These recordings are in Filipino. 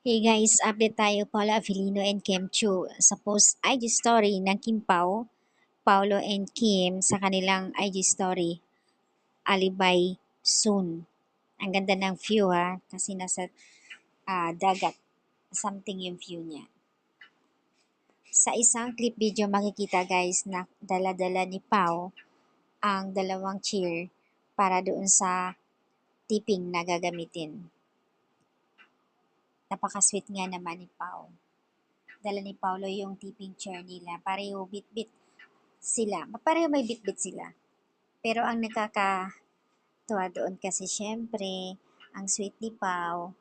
Hey guys, update tayo Paula Avellino and Kim Chu sa post IG story ng Kim Pao, Paulo and Kim sa kanilang IG story, Alibay Soon. Ang ganda ng view ha, kasi nasa dagat, something yung view niya. Sa isang clip video makikita guys na dala-dala ni Pao ang dalawang chair para doon sa tipping na gagamitin. Napaka-sweet nga naman ni Pao. Dala ni Paulo yung tipping chair nila. Pareho bit-bit sila. Pareho may bit-bit sila. Pero ang nakakatuwa doon kasi syempre, ang sweet ni Pao,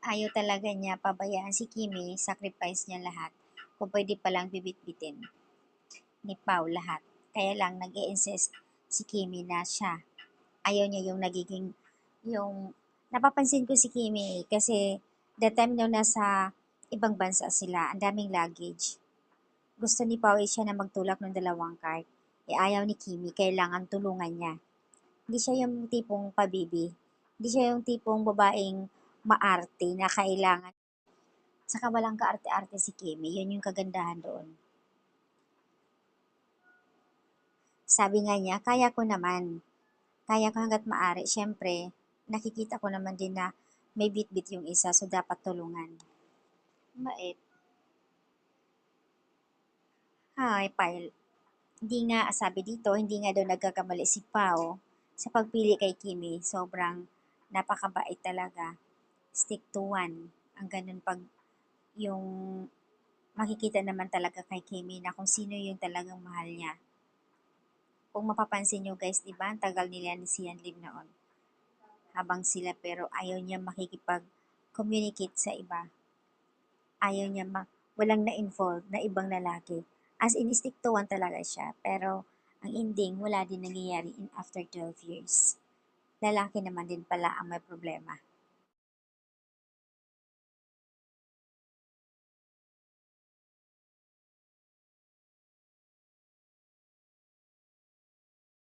ayaw talaga niya pabayaan si Kimi, sacrifice niya lahat. Kung pwede palang bibit-bitin ni Pao lahat. Kaya lang nag-i-insist si Kimi na siya. Ayaw niya yung nagiging, yung, napapansin ko si Kimi kasi that time daw nasa ibang bansa sila, ang daming luggage. Gusto ni Pao siya na magtulak ng dalawang cart. Ayaw ni Kimi, kailangan tulungan niya. Hindi siya yung tipong pabibi. Hindi siya yung tipong babaeng maarte na kailangan. Saka walang kaarte-arte si Kimi. Yun yung kagandahan doon. Sabi nga niya, kaya ko naman. Kaya ko hanggat maaari. Siyempre, nakikita ko naman din na may bit-bit yung isa, so dapat tulungan. Mait. Hi, Pile. Hindi nga, sabi dito, hindi nga daw nagkakamali si Pao sa pagpili kay Kimi. Sobrang napakabait talaga. Stick to one. Ang ganun pag yung makikita naman talaga kay Kimi na kung sino yung talagang mahal niya. Kung mapapansin nyo guys, di ba, ang tagal nila ni Sian Lim noon. Habang sila pero ayaw niya makikipag-communicate sa iba. Ayaw niya walang na-involve na ibang lalaki. As in, stick to one talaga siya. Pero, ang ending, wala din nangyayari in after 12 years. Lalaki naman din pala ang may problema.